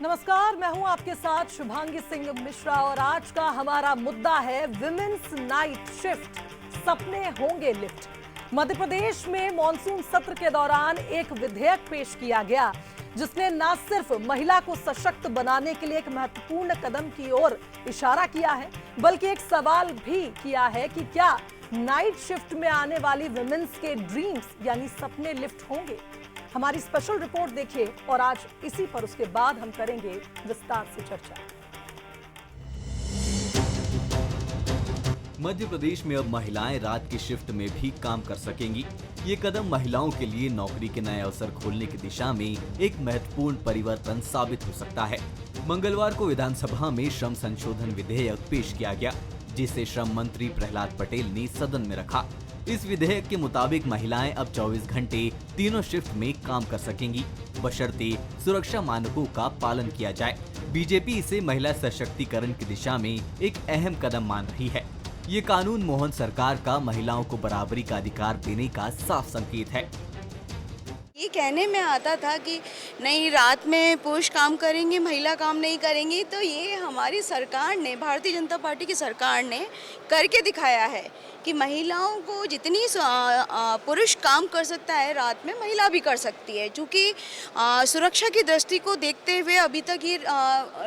नमस्कार, मैं हूं आपके साथ शुभांगी सिंह मिश्रा और आज का हमारा मुद्दा है विमेन्स नाइट शिफ्ट, सपने होंगे लिफ्ट। मध्य प्रदेश में मॉनसून सत्र के दौरान एक विधेयक पेश किया गया जिसने न सिर्फ महिला को सशक्त बनाने के लिए एक महत्वपूर्ण कदम की ओर इशारा किया है, बल्कि एक सवाल भी किया है कि क्या नाइट शिफ्ट में आने वाली विमेन्स के ड्रीम्स यानी सपने लिफ्ट होंगे। हमारी स्पेशल रिपोर्ट देखिए और आज इसी पर उसके बाद हम करेंगे विस्तार से चर्चा। मध्य प्रदेश में अब महिलाएं रात की शिफ्ट में भी काम कर सकेंगी। ये कदम महिलाओं के लिए नौकरी के नए अवसर खोलने की दिशा में एक महत्वपूर्ण परिवर्तन साबित हो सकता है। मंगलवार को विधानसभा में श्रम संशोधन विधेयक पेश किया गया, जिसे श्रम मंत्री प्रहलाद पटेल ने सदन में रखा। इस विधेयक के मुताबिक महिलाएं अब 24 घंटे तीनों शिफ्ट में काम कर सकेंगी, बशर्ते सुरक्षा मानकों का पालन किया जाए। बीजेपी इसे महिला सशक्तिकरण की दिशा में एक अहम कदम मान रही है। ये कानून मोहन सरकार का महिलाओं को बराबरी का अधिकार देने का साफ संकेत है। ये कहने में आता था कि नहीं, रात में पुरुष काम करेंगे, महिला काम नहीं करेंगी, तो ये हमारी सरकार ने, भारतीय जनता पार्टी की सरकार ने करके दिखाया है कि महिलाओं को जितनी पुरुष काम कर सकता है रात में, महिला भी कर सकती है। क्योंकि सुरक्षा की दृष्टि को देखते हुए अभी तक ये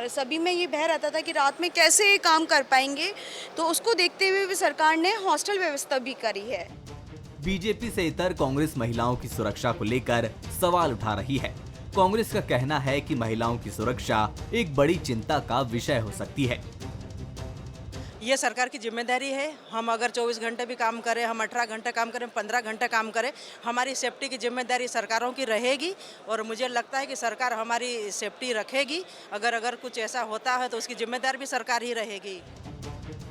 सभी में ये भय रहता था कि रात में कैसे काम कर पाएंगे, तो उसको देखते हुए भी सरकार ने हॉस्टल व्यवस्था भी करी है। बीजेपी से इतर कांग्रेस महिलाओं की सुरक्षा को लेकर सवाल उठा रही है। कांग्रेस का कहना है कि महिलाओं की सुरक्षा एक बड़ी चिंता का विषय हो सकती है। ये सरकार की जिम्मेदारी है। हम अगर 24 घंटे भी काम करें, हम 18 घंटे काम करें, 15 घंटे काम करें, हमारी सेफ्टी की जिम्मेदारी सरकारों की रहेगी और मुझे लगता है कि सरकार हमारी सेफ्टी रखेगी। अगर कुछ ऐसा होता है तो उसकी जिम्मेदारी भी सरकार ही रहेगी।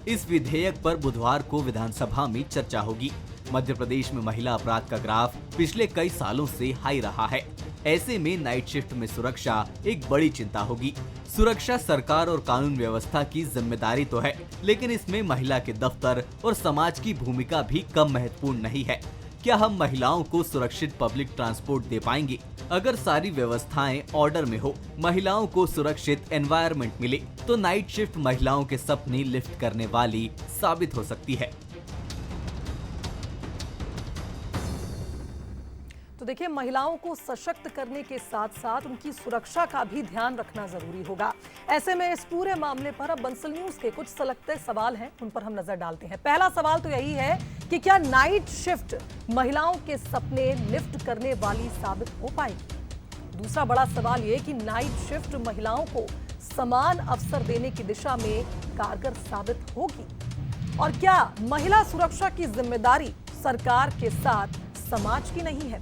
इस विधेयक पर बुधवार को विधानसभा में चर्चा होगी। मध्य प्रदेश में महिला अपराध का ग्राफ पिछले कई सालों से हाई रहा है। ऐसे में नाइट शिफ्ट में सुरक्षा एक बड़ी चिंता होगी। सुरक्षा सरकार और कानून व्यवस्था की जिम्मेदारी तो है, लेकिन इसमें महिला के दफ्तर और समाज की भूमिका भी कम महत्वपूर्ण नहीं है। क्या हम महिलाओं को सुरक्षित पब्लिक ट्रांसपोर्ट दे पाएंगे? अगर सारी व्यवस्थाएं ऑर्डर में हो, महिलाओं को सुरक्षित एनवायरनमेंट मिले, तो नाइट शिफ्ट महिलाओं के सपने लिफ्ट करने वाली साबित हो सकती है। तो देखिए, महिलाओं को सशक्त करने के साथ साथ उनकी सुरक्षा का भी ध्यान रखना जरूरी होगा। ऐसे में इस पूरे मामले पर अब बंसल न्यूज के कुछ सलगते सवाल हैं, उन पर हम नजर डालते हैं। पहला सवाल तो यही है कि क्या नाइट शिफ्ट महिलाओं के सपने लिफ्ट करने वाली साबित हो पाएगी? दूसरा बड़ा सवाल ये कि नाइट शिफ्ट महिलाओं को समान अवसर देने की दिशा में कारगर साबित होगी? और क्या महिला सुरक्षा की जिम्मेदारी सरकार के साथ समाज की नहीं है?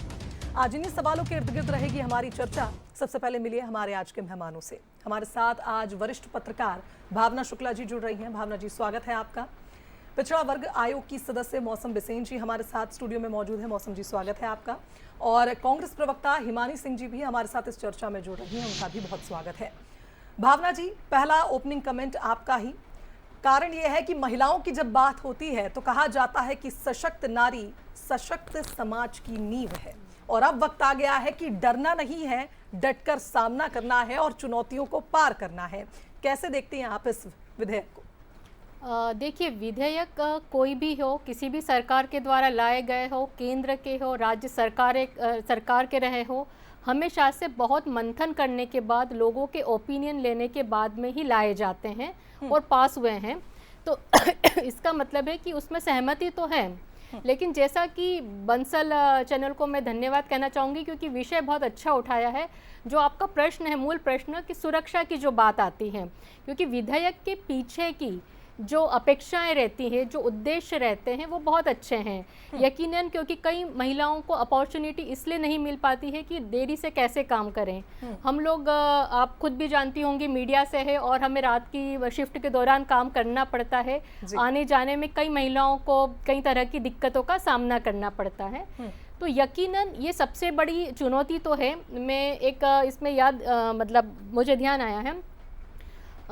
आज इन्हीं सवालों के इर्द गिर्द रहेगी हमारी चर्चा। सबसे पहले मिलिए हमारे आज के मेहमानों से। हमारे साथ आज वरिष्ठ पत्रकार भावना शुक्ला जी जुड़ रही हैं। भावना जी, स्वागत है आपका। पिछड़ा वर्ग आयोग की सदस्य मौसम बिसेन जी हमारे साथ स्टूडियो में मौजूद है। मौसम जी, स्वागत है आपका। और कांग्रेस प्रवक्ता हिमानी सिंह जी भी हमारे साथ इस चर्चा में जुड़ रही हैं, उनका भी बहुत स्वागत है। भावना जी, पहला ओपनिंग कमेंट आपका ही। कारण यह है कि महिलाओं की जब बात होती है तो कहा जाता है कि सशक्त नारी सशक्त समाज की नींव है, और अब वक्त आ गया है कि डरना नहीं है, डटकर सामना करना है और चुनौतियों को पार करना है। कैसे देखते हैं आप इस विधेयक को? देखिए, विधेयक कोई भी हो, किसी भी सरकार के द्वारा लाए गए हो, केंद्र के हो, राज्य सरकार के रहे हो, हमेशा से बहुत मंथन करने के बाद, लोगों के ओपिनियन लेने के बाद में ही लाए जाते हैं और पास हुए हैं। तो इसका मतलब है कि उसमें सहमति तो है। लेकिन जैसा कि बंसल चैनल को मैं धन्यवाद कहना चाहूँगी, क्योंकि विषय बहुत अच्छा उठाया है। जो आपका प्रश्न है, मूल प्रश्न कि सुरक्षा की जो बात आती है, क्योंकि विधेयक के पीछे की जो अपेक्षाएं रहती हैं, जो उद्देश्य रहते हैं, वो बहुत अच्छे हैं यकीनन। क्योंकि कई महिलाओं को अपॉर्चुनिटी इसलिए नहीं मिल पाती है कि देरी से कैसे काम करें। हम लोग, आप खुद भी जानती होंगी, मीडिया से है और हमें रात की शिफ्ट के दौरान काम करना पड़ता है। आने जाने में कई महिलाओं को कई तरह की दिक्कतों का सामना करना पड़ता है। तो यकीनन ये सबसे बड़ी चुनौती तो है। मैं एक इसमें मतलब मुझे ध्यान आया है,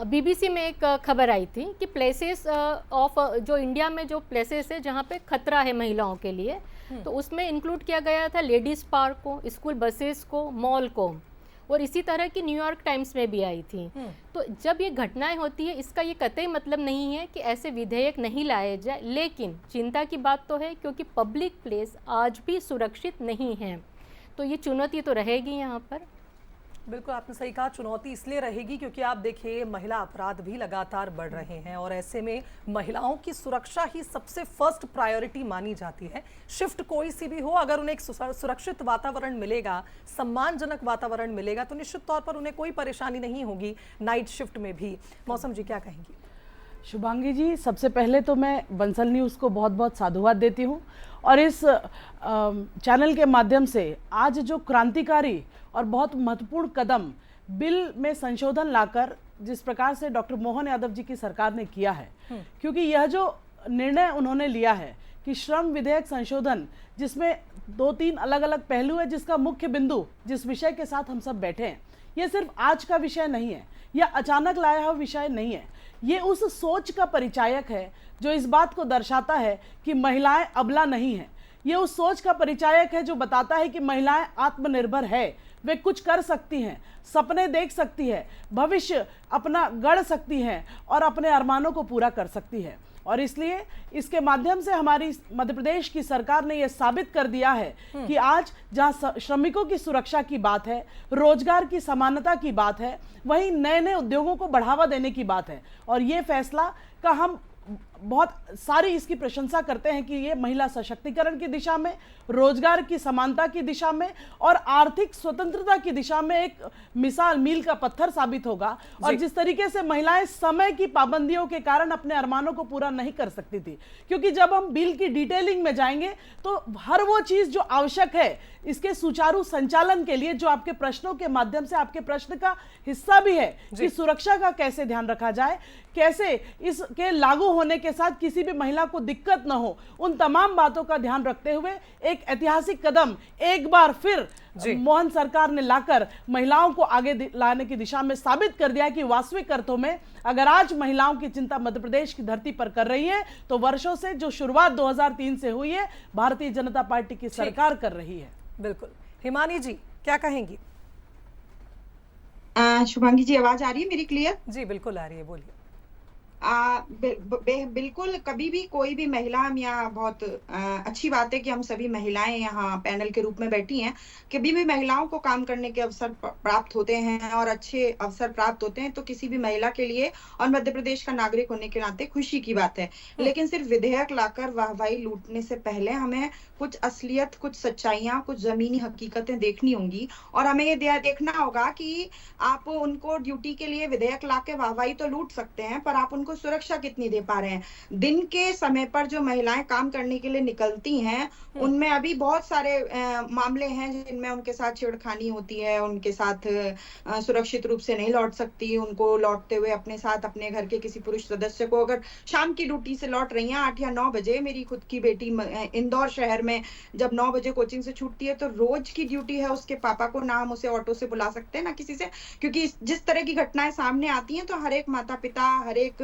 बीबीसी में एक खबर आई थी कि प्लेसेस ऑफ जो इंडिया में जो प्लेसेस है जहाँ पे खतरा है महिलाओं के लिए, तो उसमें इंक्लूड किया गया था लेडीज़ पार्क को, स्कूल बसेस को, मॉल को। और इसी तरह की न्यूयॉर्क टाइम्स में भी आई थी। तो जब ये घटनाएं होती है, इसका ये कतई मतलब नहीं है कि ऐसे विधेयक नहीं लाए जाए, लेकिन चिंता की बात तो है क्योंकि पब्लिक प्लेस आज भी सुरक्षित नहीं है, तो ये चुनौती तो रहेगी यहाँ पर। बिल्कुल आपने सही कहा, चुनौती इसलिए रहेगी क्योंकि आप देखिए महिला अपराध भी लगातार बढ़ रहे हैं और ऐसे में महिलाओं की सुरक्षा ही सबसे फर्स्ट प्रायोरिटी मानी जाती है। शिफ्ट कोई सी भी हो, अगर उन्हें एक सुरक्षित वातावरण मिलेगा, सम्मानजनक वातावरण मिलेगा, तो निश्चित तौर पर उन्हें कोई परेशानी नहीं होगी नाइट शिफ्ट में भी। मौसम जी क्या कहेंगी? शुभांगी जी, सबसे पहले तो मैं बंसल न्यूज़ को बहुत बहुत साधुवाद देती हूँ और इस चैनल के माध्यम से आज जो क्रांतिकारी और बहुत महत्वपूर्ण कदम बिल में संशोधन लाकर जिस प्रकार से डॉक्टर मोहन यादव जी की सरकार ने किया है, क्योंकि यह जो निर्णय उन्होंने लिया है कि श्रम विधेयक संशोधन, जिसमें 2-3 अलग अलग पहलू है, जिसका मुख्य बिंदु जिस विषय के साथ हम सब बैठे हैं, ये सिर्फ आज का विषय नहीं है या अचानक लाया हुआ विषय नहीं है, ये उस सोच का परिचायक है जो इस बात को दर्शाता है कि महिलाएं अबला नहीं है। ये उस सोच का परिचायक है जो बताता है कि महिलाएं आत्मनिर्भर है, वे कुछ कर सकती हैं, सपने देख सकती है, भविष्य अपना गढ़ सकती हैं और अपने अरमानों को पूरा कर सकती है। और इसलिए इसके माध्यम से हमारी मध्य प्रदेश की सरकार ने यह साबित कर दिया है कि आज जहां श्रमिकों की सुरक्षा की बात है, रोजगार की समानता की बात है, वहीं नए नए उद्योगों को बढ़ावा देने की बात है। और ये फैसला का हम बहुत सारी इसकी प्रशंसा करते हैं कि ये महिला सशक्तिकरण की दिशा में, रोजगार की समानता की दिशा में और आर्थिक स्वतंत्रता की दिशा में एक मिसाल, मील का पत्थर साबित होगा। और जिस तरीके से महिलाएं समय की पाबंदियों के कारण अपने अरमानों को पूरा नहीं कर सकती थी, क्योंकि जब हम बिल की डिटेलिंग में जाएंगे तो हर वो चीज जो आवश्यक है इसके सुचारू संचालन के लिए, जो आपके प्रश्नों के माध्यम से आपके प्रश्न का हिस्सा भी है कि सुरक्षा का कैसे ध्यान रखा जाए, कैसे इसके लागू होने के साथ किसी भी महिला को दिक्कत न हो, उन तमाम बातों का ध्यान रखते हुए एक ऐतिहासिक कदम एक बार फिर मोहन सरकार ने लाकर महिलाओं को आगे लाने की दिशा में साबित कर दिया कि वास्तविक अर्थों में अगर आज महिलाओं की चिंता मध्य प्रदेश की धरती पर कर रही है तो वर्षों से जो शुरुआत 2003 से हुई है, भारतीय जनता पार्टी की सरकार कर रही है। बिल्कुल। हिमानी जी क्या कहेंगी? शुभांगी जी, आवाज आ रही है मेरी क्लियर? जी बिल्कुल आ रही है, बोलिए। बिल्कुल, कभी भी कोई भी महिला, हम यहाँ बहुत अच्छी बात है कि हम सभी महिलाएं यहाँ पैनल के रूप में बैठी हैं, कभी भी महिलाओं को काम करने के अवसर प्राप्त होते हैं और अच्छे अवसर प्राप्त होते हैं तो किसी भी महिला के लिए और मध्य प्रदेश का नागरिक होने के नाते खुशी की बात है। लेकिन सिर्फ विधेयक लाकर वाहवाही लूटने से पहले हमें कुछ असलियत, कुछ सच्चाइयां, कुछ जमीनी हकीकतें देखनी होंगी और हमें ये देखना होगा कि आप उनको ड्यूटी के लिए विधेयक लाके वाहवाही तो लूट सकते हैं, पर आप उनको सुरक्षा कितनी दे पा रहे हैं? दिन के समय पर जो महिलाएं काम करने के लिए निकलती हैं उनमें अभी बहुत सारे मामले हैं जिनमें उनके साथ छेड़खानी होती है, उनके साथ सुरक्षित रूप से नहीं लौट सकती, उनको लौटते हुए अपने साथ अपने घर के किसी पुरुष सदस्य को, अगर शाम की ड्यूटी से लौट रही हैं 8 या 9 बजे, मेरी खुद की बेटी इंदौर शहर में जब 9 बजे कोचिंग से छूटती है तो रोज की ड्यूटी है उसके पापा को, ना हम उसे ऑटो से बुला सकते हैं ना किसी से, क्योंकि जिस तरह की घटनाएं सामने आती हैं तो हर एक माता पिता, हर एक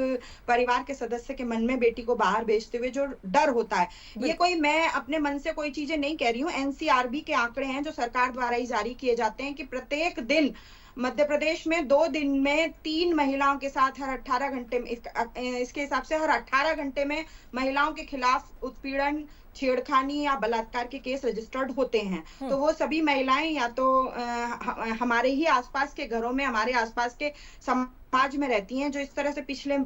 परिवार के सदस्य के मन में बेटी को बाहर भेजते हुए जो डर होता है, ये कोई मैं अपने मन से कोई चीजें नहीं कह रही हूँ, एनसीआरबी के आंकड़े हैं जो सरकार द्वारा ही जारी किए जाते हैं कि प्रत्येक दिन मध्य प्रदेश में 2 दिन में 3 महिलाओं के साथ हर 18 घंटे में, इसके हिसाब से हर 18 घंटे में महिलाओं के खिलाफ उत्पीड़न, छेड़खानी या बलात्कार के केस रजिस्टर्ड होते हैं। तो वो सभी महिलाएं या तो हमारे ही आसपास के घरों में, हमारे आसपास के समाज में रहती हैं, जो इस तरह से पिछले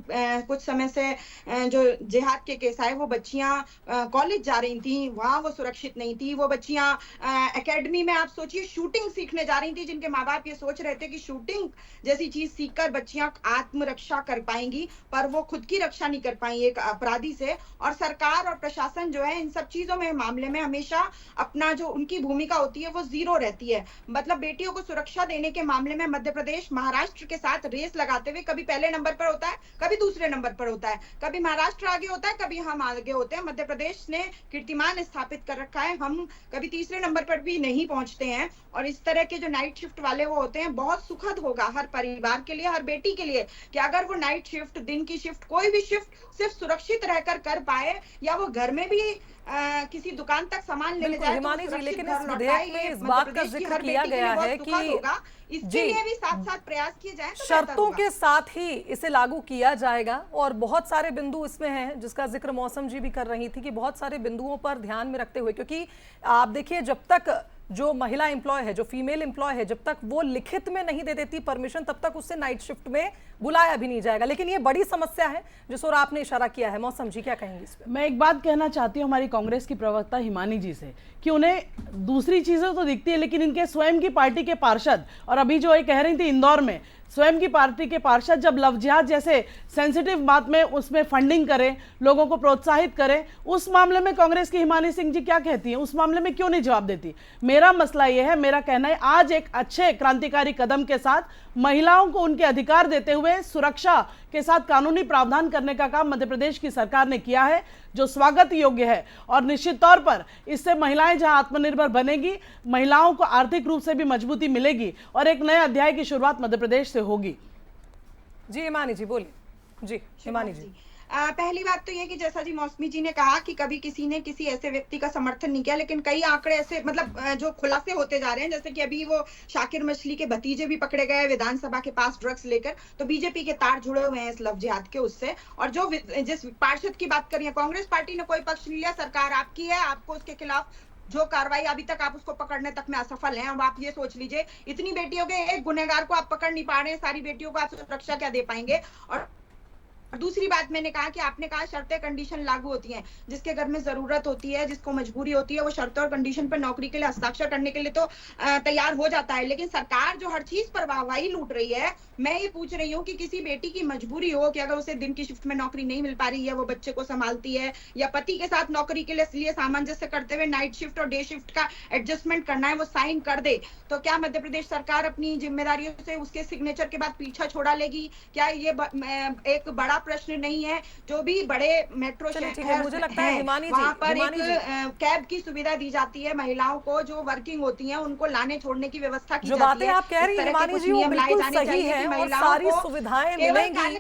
कुछ समय से जो जिहाद के केस आए, वो बच्चियां कॉलेज जा रही थी, वहां वो सुरक्षित नहीं थी, वो बच्चियां एकेडमी में, आप सोचिए, शूटिंग सीखने जा रही थी, जिनके माँ बाप ये सोच रहे थे कि शूटिंग जैसी चीज सीखकर बच्चियां आत्मरक्षा कर पाएंगी, पर वो खुद की रक्षा नहीं कर पाई एक अपराधी से। और सरकार और प्रशासन जो है इन सब चीजों में, मामले में हमेशा अपना जो उनकी भूमिका होती है वो जीरो रहती है। मतलब बेटियों को सुरक्षा देने के मामले में मध्य प्रदेश महाराष्ट्र के साथ रेस लगाते हुए कभी पहले नंबर पर होता है, कभी दूसरे नंबर पर होता है, कभी महाराष्ट्र आगे होता है, कभी हम आगे होते हैं। मध्य प्रदेश ने कीर्तिमान स्थापित कर रखा है, हम कभी तीसरे नंबर पर भी नहीं पहुंचते हैं। और इस तरह के जो नाइट शिफ्ट वाले वो होते हैं, बहुत बहुत सुखद होगा हर परिवार के लिए, हर बेटी के लिए, कि अगर वो नाइट शिफ्ट, दिन की शिफ्ट, कोई भी शिफ्ट सिर्फ सुरक्षित रहकर कर पाए, या वो घर में भी किसी दुकान तक सामान लेने बिल्कुल जाए तो हिमानी जी, सुरक्षित लेकिन घर इस लौटाए। विधेयक में ये इस मध्य बात का प्रदेश की जिक्र हर किया बेटी के लिए गया बहुत है सुखद कि होगा। इसके जी, लिए भी साथ साथ प्रयास किए जाए तो बेहतर शर्तों होगा। के साथ ही इसे लागू किया जाएगा। और बहुत सारे बिंदु इसमें हैं जिसका जिक्र मौसम जी भी कर रही थी कि बहुत सारे बिंदुओं पर ध्यान में रखते हुए, क्योंकि आप देखिए जब तक जो महिला एम्प्लॉय है, जो फीमेल एम्प्लॉय है, जब तक वो लिखित में नहीं दे देती परमिशन, तब तक उससे नाइट शिफ्ट में बुलाया भी नहीं जाएगा। लेकिन ये बड़ी समस्या है जिस ओर आपने इशारा किया है। मौसम जी क्या कहेंगे इस पर? मैं एक बात कहना चाहती हूँ हमारी कांग्रेस की प्रवक्ता हिमानी जी से, कि उन्हें दूसरी चीजें तो दिखती है, लेकिन इनके स्वयं की पार्टी के पार्षद, और अभी जो ये कह रही थी इंदौर में, स्वयं की पार्टी के पार्षद जब लव जिहाद जैसे सेंसिटिव बात में उसमें फंडिंग करें, लोगों को प्रोत्साहित करें, उस मामले में कांग्रेस की हिमानी सिंह जी क्या कहती हैं? उस मामले में क्यों नहीं जवाब देती? मेरा मसला यह है, मेरा कहना है, आज एक अच्छे क्रांतिकारी कदम के साथ महिलाओं को उनके अधिकार देते हुए सुरक्षा के साथ कानूनी प्रावधान करने का काम मध्य प्रदेश की सरकार ने किया है, जो स्वागत योग्य है। और निश्चित तौर पर इससे महिलाएं जहां आत्मनिर्भर बनेगी, महिलाओं को आर्थिक रूप से भी मजबूती मिलेगी और एक नए अध्याय की शुरुआत मध्य प्रदेश से होगी। जी हिमानी जी बोलिए। जी हिमानी जी, पहली बात तो ये कि जैसा जी मौसमी जी ने कहा कि कभी किसी ने किसी ऐसे व्यक्ति का समर्थन नहीं किया, लेकिन कई आंकड़े ऐसे मतलब जो खुलासे होते जा रहे हैं, जैसे कि अभी वो शाकिर मछली के भतीजे भी पकड़े गए विधानसभा के पास ड्रग्स लेकर, तो बीजेपी के तार जुड़े हुए हैं इस लव जिहाद के उससे। और जो जिस पार्षद की बात करिए, कांग्रेस पार्टी ने कोई पक्ष नहीं लिया, सरकार आपकी है, आपको उसके खिलाफ जो कार्रवाई अभी तक आप उसको पकड़ने तक में असफल हैं। अब आप ये सोच लीजिए, इतनी बेटियों के एक गुनहगार को आप पकड़ नहीं पा रहे हैं, सारी बेटियों को आप सुरक्षा क्या दे पाएंगे? और दूसरी बात मैंने कहा कि आपने कहा शर्तें कंडीशन लागू होती हैं, जिसके घर में जरूरत होती है, जिसको मजबूरी होती है, वो शर्तों और कंडीशन पर नौकरी के लिए हस्ताक्षर करने के लिए तो तैयार हो जाता है। लेकिन सरकार जो हर चीज पर वाहवाही लूट रही है, मैं ये पूछ रही हूँ कि किसी बेटी की मजबूरी हो कि अगर उसे दिन की शिफ्ट में नौकरी नहीं मिल पा रही है, वो बच्चे को संभालती है, या पति के साथ नौकरी के लिए सामंजस्य करते हुए नाइट शिफ्ट और डे शिफ्ट का एडजस्टमेंट करना है, वो साइन कर दे, तो क्या मध्य प्रदेश सरकार अपनी जिम्मेदारियों से उसके सिग्नेचर के बाद पीछा छोड़ा लेगी? क्या ये एक बड़ा प्रश्न नहीं है? जो भी बड़े मेट्रो शहर मुझे लगता है हिमानी जी, वहां पर एक कैब की सुविधा दी जाती है महिलाओं को, जो वर्किंग होती हैं उनको लाने छोड़ने की व्यवस्था की जाती है। जो बातें आप कह रही हैं हिमानी जी वो बिल्कुल सही है, और सारी सुविधाएं मिलेंगी,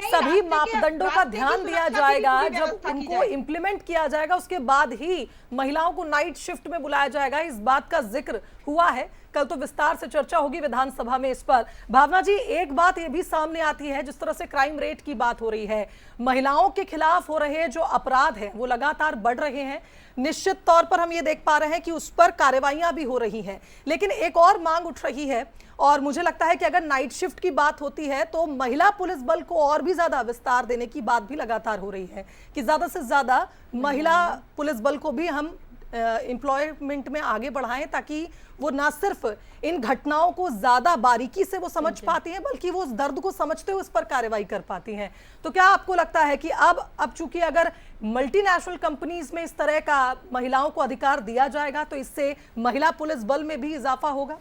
सभी मापदंडों का ध्यान दिया जाएगा। जब उनको इम्प्लीमेंट किया जाएगा उसके बाद ही महिलाओं को नाइट शिफ्ट में बुलाया जाएगा। इस बात का जिक्र हुआ है, कल तो विस्तार से चर्चा होगी विधानसभा में इस पर। भावना जी, एक बात ये भी सामने आती है, जिस तरह से क्राइम रेट की बात हो रही है, महिलाओं के खिलाफ हो रहे जो अपराध हैं वो लगातार बढ़ रहे हैं। निश्चित तौर पर हम ये देख पा रहे हैं कि उस पर कार्रवाइयां भी हो रही हैं, लेकिन एक और मांग उठ रही है, और मुझे लगता है कि अगर नाइट शिफ्ट की बात होती है तो महिला पुलिस बल को और भी ज्यादा विस्तार देने की बात भी लगातार हो रही है, कि ज्यादा से ज्यादा महिला पुलिस बल को भी हम एम्प्लॉयमेंट में आगे बढ़ाएं, ताकि वो ना सिर्फ इन घटनाओं को ज्यादा बारीकी से वो समझ पाती हैं, बल्कि वो उस दर्द को समझते हुए उस पर कार्रवाई कर पाती हैं। तो क्या आपको लगता है कि अब चूंकि अगर मल्टीनेशनल कंपनीज में इस तरह का महिलाओं को अधिकार दिया जाएगा तो इससे महिला पुलिस बल में भी इजाफा होगा?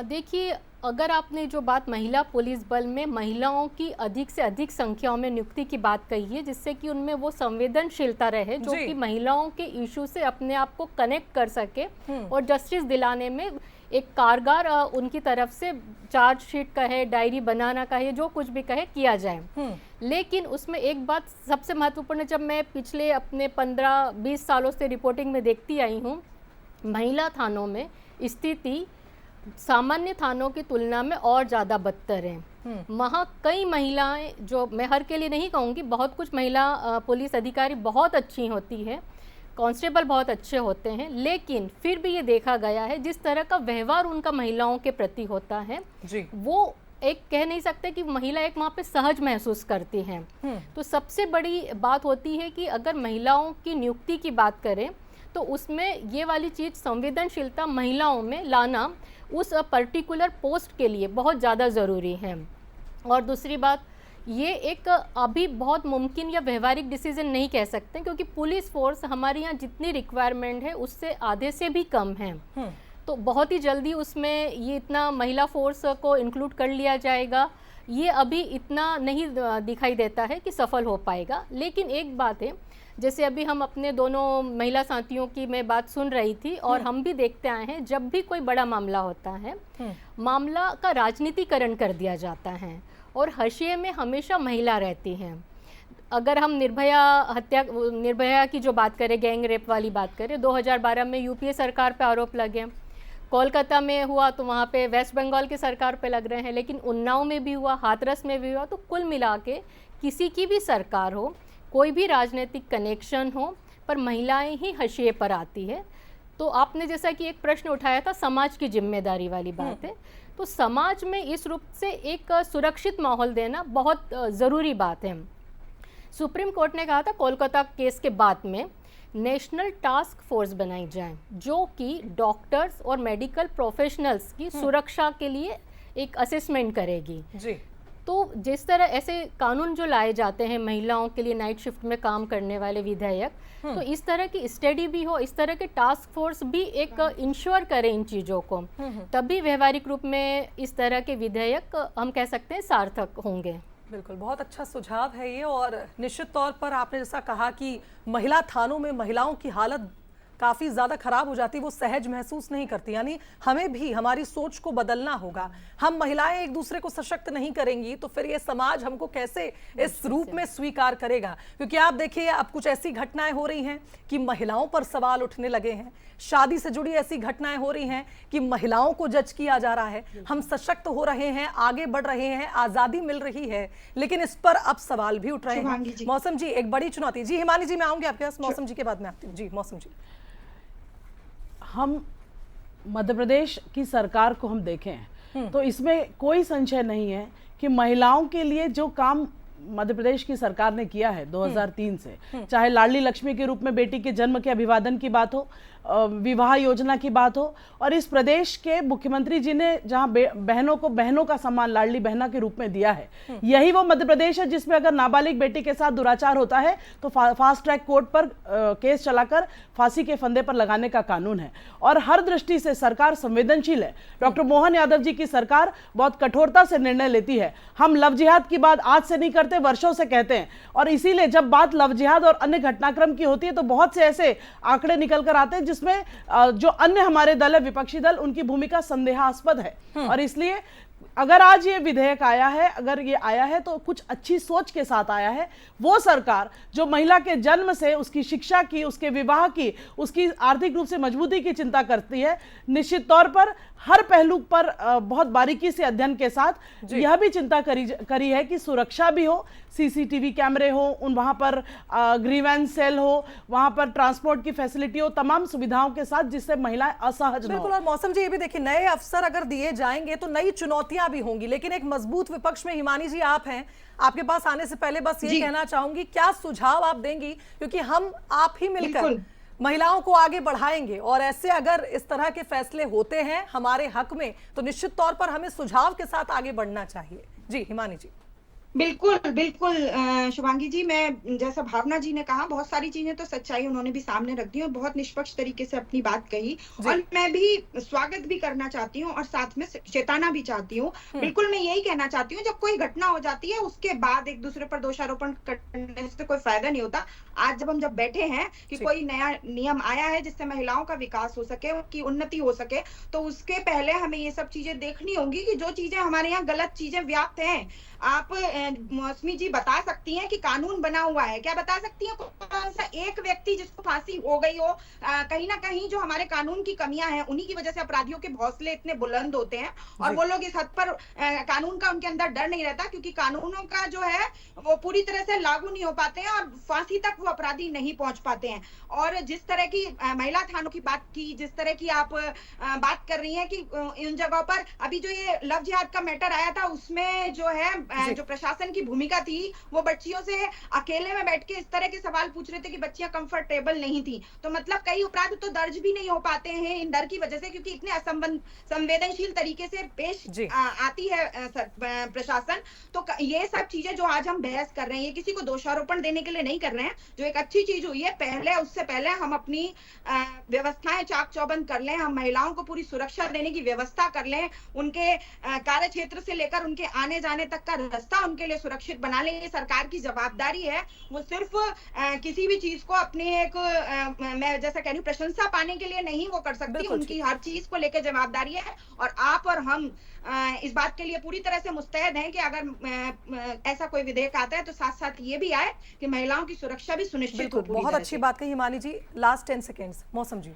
देखिए, अगर आपने जो बात महिला पुलिस बल में महिलाओं की अधिक से अधिक संख्याओं में नियुक्ति की बात कही है, जिससे कि उनमें वो संवेदनशीलता रहे जो कि महिलाओं के इशू से अपने आप को कनेक्ट कर सके और जस्टिस दिलाने में एक कारगर उनकी तरफ से चार्जशीट कहे, डायरी बनाना कहे, जो कुछ भी कहे किया जाए। लेकिन उसमें एक बात सबसे महत्वपूर्ण है, जब मैं पिछले अपने 15-20 सालों से रिपोर्टिंग में देखती आई हूँ, महिला थानों में स्थिति सामान्य थानों की तुलना में और ज़्यादा बदतर है। वहाँ कई महिलाएं, जो मैं हर के लिए नहीं कहूँगी, बहुत कुछ महिला पुलिस अधिकारी बहुत अच्छी होती है, कांस्टेबल बहुत अच्छे होते हैं, लेकिन फिर भी ये देखा गया है जिस तरह का व्यवहार उनका महिलाओं के प्रति होता है जी, वो एक कह नहीं सकते कि महिला एक वहाँ पे सहज महसूस करती हैं। तो सबसे बड़ी बात होती है कि अगर महिलाओं की नियुक्ति की बात करें तो उसमें ये वाली चीज़ संवेदनशीलता महिलाओं में लाना उस पर्टिकुलर पोस्ट के लिए बहुत ज़्यादा ज़रूरी है। और दूसरी बात, ये एक अभी बहुत मुमकिन या व्यवहारिक डिसीजन नहीं कह सकते, क्योंकि पुलिस फोर्स हमारे यहाँ जितनी रिक्वायरमेंट है उससे आधे से भी कम है। तो बहुत ही जल्दी उसमें ये इतना महिला फोर्स को इंक्लूड कर लिया जाएगा ये अभी इतना नहीं दिखाई देता है कि सफल हो पाएगा। लेकिन एक बात है, जैसे अभी हम अपने दोनों महिला साथियों की मैं बात सुन रही थी और हम भी देखते आए हैं, जब भी कोई बड़ा मामला होता है मामला का राजनीतिकरण कर दिया जाता है और हाशिए में हमेशा महिला रहती हैं। अगर हम निर्भया की जो बात करें, गैंग रेप वाली बात करें, 2012 में यूपीए सरकार पे आरोप लगे, कोलकाता में हुआ तो वहाँ पे वेस्ट बंगाल की सरकार पे लग रहे हैं, लेकिन उन्नाव में भी हुआ, हाथरस में भी हुआ। तो कुल मिला के किसी की भी सरकार हो, कोई भी राजनीतिक कनेक्शन हो, पर महिलाएं ही हाशिए पर आती है। तो आपने जैसा कि एक प्रश्न उठाया था, समाज की जिम्मेदारी वाली बात है, तो समाज में इस रूप से एक सुरक्षित माहौल देना बहुत ज़रूरी बात है। सुप्रीम कोर्ट ने कहा था कोलकाता केस के बाद में नेशनल टास्क फोर्स बनाई जाए जो कि डॉक्टर्स और मेडिकल प्रोफेशनल्स की सुरक्षा के लिए एक असेसमेंट करेगी जी। तो जिस तरह ऐसे कानून जो लाए जाते हैं महिलाओं के लिए नाइट शिफ्ट में काम करने वाले विधेयक, तो इस तरह की स्टडी भी हो, इस तरह के टास्क फोर्स भी एक इंश्योर करें इन चीज़ों को, तभी व्यवहारिक रूप में इस तरह के विधेयक हम कह सकते हैं सार्थक होंगे। बिल्कुल, बहुत अच्छा सुझाव है ये। और निश्चित तौर पर आपने जैसा कहा कि महिला थानों में महिलाओं की हालत काफ़ी ज़्यादा खराब हो जाती है, वो सहज महसूस नहीं करती। यानी हमें भी हमारी सोच को बदलना होगा। हम महिलाएं एक दूसरे को सशक्त नहीं करेंगी तो फिर ये समाज हमको कैसे इस रूप में स्वीकार करेगा। क्योंकि आप देखिए, अब कुछ ऐसी घटनाएं हो रही हैं कि महिलाओं पर सवाल उठने लगे हैं, शादी से जुड़ी ऐसी घटनाएं हो रही हैं कि महिलाओं को जज किया जा रहा है। हम सशक्त हो रहे हैं, आगे बढ़ रहे हैं, आज़ादी मिल रही है, लेकिन इस पर अब सवाल भी उठ रहे हैं। मौसम जी, एक बड़ी चुनौती। जी हिमानी जी, मैं आऊँगी आपके पास, मौसम जी के बाद में आती हूँ। जी मौसम जी, हम मध्य प्रदेश की सरकार को हम देखें तो इसमें कोई संशय नहीं है कि महिलाओं के लिए जो काम मध्य प्रदेश की सरकार ने किया है 2003 से, चाहे लाडली लक्ष्मी के रूप में बेटी के जन्म के अभिवादन की बात हो, विवाह योजना की बात हो, और इस प्रदेश के मुख्यमंत्री जी ने जहां बहनों को बहनों का सम्मान लाडली बहना के रूप में दिया है, यही वो मध्य प्रदेश है जिसमें अगर नाबालिग बेटी के साथ दुराचार होता है तो फास्ट ट्रैक कोर्ट पर केस चलाकर फांसी के फंदे पर लगाने का कानून है। और हर दृष्टि से सरकार संवेदनशील है। डॉक्टर मोहन यादव जी की सरकार बहुत कठोरता से निर्णय लेती है। हम लव जिहाद की बात आज से नहीं करते, वर्षों से कहते हैं, और इसीलिए जब बात लव जिहाद और अन्य घटनाक्रम की होती है तो बहुत से ऐसे आंकड़े निकल कर आते हैं जिसमें जो अन्य हमारे दल है, विपक्षी दल, उनकी भूमिका संदेहास्पद है। और इसलिए अगर आज ये विधेयक आया है, अगर ये आया है तो कुछ अच्छी सोच के साथ आया है। वो सरकार जो महिला के जन्म से उसकी शिक्षा की, उसके विवाह की, उसकी आर्थिक रूप से मजबूती की चिंता करती है, निश्चित तौर पर हर पहलू पर बहुत बारीकी से अध्ययन के साथ यह भी चिंता करी है कि सुरक्षा भी हो, सीसीटीवी कैमरे हो, उन वहाँ पर ग्रीवेंस सेल हो, वहाँ पर ट्रांसपोर्ट की फैसिलिटी हो, तमाम सुविधाओं के साथ, जिससे महिलाएं असहज न हो। बिल्कुल। और मौसम जी, ये भी देखिए, नए अवसर अगर दिए जाएंगे तो नई चुनौतियां भी होंगी, लेकिन एक मजबूत विपक्ष में हिमानी जी आप हैं। आपके पास आने से पहले बस ये कहना चाहूंगी, क्या सुझाव आप देंगी, क्योंकि हम आप ही मिलकर महिलाओं को आगे बढ़ाएंगे, और ऐसे अगर इस तरह के फैसले होते हैं हमारे हक में तो निश्चित तौर पर हमें सुझाव के साथ आगे बढ़ना चाहिए। जी हिमानी जी। बिल्कुल बिल्कुल शुभांगी जी, मैं जैसा भावना जी ने कहा, बहुत सारी चीजें तो सच्चाई उन्होंने भी सामने रख दी और बहुत निष्पक्ष तरीके से अपनी बात कही, और मैं भी स्वागत भी करना चाहती हूँ और साथ में चेताना भी चाहती हूँ। बिल्कुल मैं यही कहना चाहती हूँ, जब कोई घटना हो जाती है उसके बाद एक दूसरे पर दोषारोपण करने से कोई फायदा नहीं होता। आज जब बैठे हैं कि कोई नया नियम आया है जिससे महिलाओं का विकास हो सके, उनकी उन्नति हो सके, तो उसके पहले हमें ये सब चीजें देखनी होंगी कि जो चीजें हमारे यहाँ गलत चीजें व्याप्त हैं। आप मौसमी जी बता सकती हैं कि कानून बना हुआ है, क्या बता सकती हैं कौन सा एक व्यक्ति जिसको फांसी हो गई हो? कहीं ना कहीं जो हमारे कानून की कमियां हैं, उन्हीं की वजह से अपराधियों के हौसले इतने बुलंद होते हैं, और वो लोग इस हद पर कानून का उनके अंदर डर नहीं रहता, क्योंकि कानूनों का जो है वो पूरी तरह से लागू नहीं हो पाते हैं और फांसी तक वो अपराधी नहीं पहुंच पाते हैं। और जिस तरह की महिला थानों की बात की, जिस तरह की आप बात कर रही हैं कि इन जगहों पर अभी जो ये लव जिहाद का मैटर आया था, उसमें जो है जो प्रशासन प्रशासन की भूमिका थी, वो बच्चियों से अकेले में बैठ के इस तरह के सवाल पूछ रहे थे कि बच्चियां कंफर्टेबल नहीं थी। तो मतलब कई अपराध तो दर्ज भी नहीं हो पाते हैं इन डर की वजह से, क्योंकि इतने संवेदनशील तरीके से पेश आती है प्रशासन। तो ये सब चीजें जो आज हम बहस कर रहे हैं, ये किसी को दोषारोपण देने के लिए नहीं कर रहे हैं। जो एक अच्छी चीज हुई है, उससे पहले हम अपनी व्यवस्थाएं चाक चौबंद कर लें, हम महिलाओं को पूरी सुरक्षा देने की व्यवस्था कर लें, उनके कार्य क्षेत्र से लेकर उनके आने जाने तक का रास्ता उनके लिए सुरक्षित बना लें। ये सरकार की जवाबदारी है। वो सिर्फ किसी भी चीज को अपने एक मैं जैसा कह रही हूं प्रशंसा पाने के लिए नहीं वो कर सकती, उनकी हर चीज को लेकर जवाबदारी है। और आप और हम इस बात के लिए पूरी तरह से मुस्तैद हैं कि अगर ऐसा कोई विधेयक आता है तो साथ साथ ये भी आए कि महिलाओं की सुरक्षा भी सुनिश्चित हो। बहुत अच्छी बात कही हिमानी जी। लास्ट 10 सेकेंड्स मौसम जी।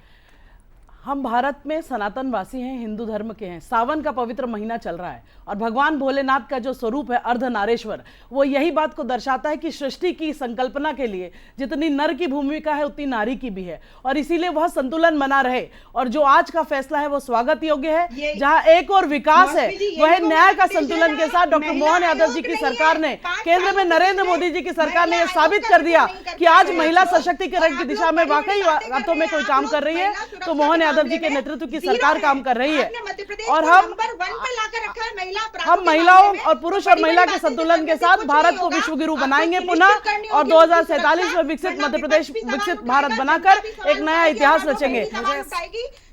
हम भारत में सनातनवासी हैं, हिंदू धर्म के हैं। सावन का पवित्र महीना चल रहा है और भगवान भोलेनाथ का जो स्वरूप है अर्धनारेश्वर, वो यही बात को दर्शाता है कि सृष्टि की संकल्पना के लिए जितनी नर की भूमिका है उतनी नारी की भी है, और इसीलिए वह संतुलन बना रहे। और जो आज का फैसला है वो स्वागत योग्य है। जहां एक और विकास है वह न्याय का संतुलन के साथ डॉक्टर मोहन यादव जी की सरकार ने, केंद्र में नरेंद्र मोदी जी की सरकार ने यह साबित कर दिया कि आज महिला सशक्तिकरण की दिशा में वाकई बातों में कोई काम कर रही है तो मोहन यादव जी के नेतृत्व की सरकार काम कर रही है। और हम महिलाओं और पुरुष और महिला के संतुलन के साथ भारत को विश्व गुरु बनाएंगे पुनः, और 2047 में विकसित मध्य प्रदेश, विकसित भारत बनाकर एक नया इतिहास रचेंगे।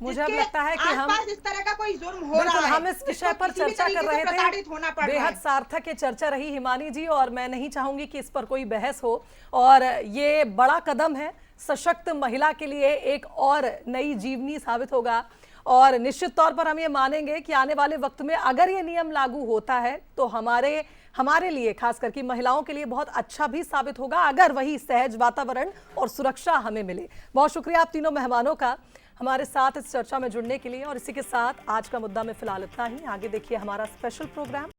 मुझे अब लगता है कि हम इस तरह का कोई जुर्म हो रहा है, हम इस विषय पर चर्चा कर रहे थे। बेहद सार्थक ये चर्चा रही हिमानी जी, और मैं नहीं चाहूंगी कि इस पर कोई बहस हो। और ये बड़ा कदम है, सशक्त महिला के लिए एक और नई जीवनी साबित होगा। और निश्चित तौर पर हम ये मानेंगे कि आने वाले वक्त में अगर ये नियम लागू होता है तो हमारे लिए, खास करके महिलाओं के लिए बहुत अच्छा भी साबित होगा, अगर वही सहज वातावरण और सुरक्षा हमें मिले। बहुत शुक्रिया आप तीनों मेहमानों का हमारे साथ इस चर्चा में जुड़ने के लिए। और इसी के साथ आज का मुद्दा में फिलहाल इतना ही। आगे देखिए हमारा स्पेशल प्रोग्राम।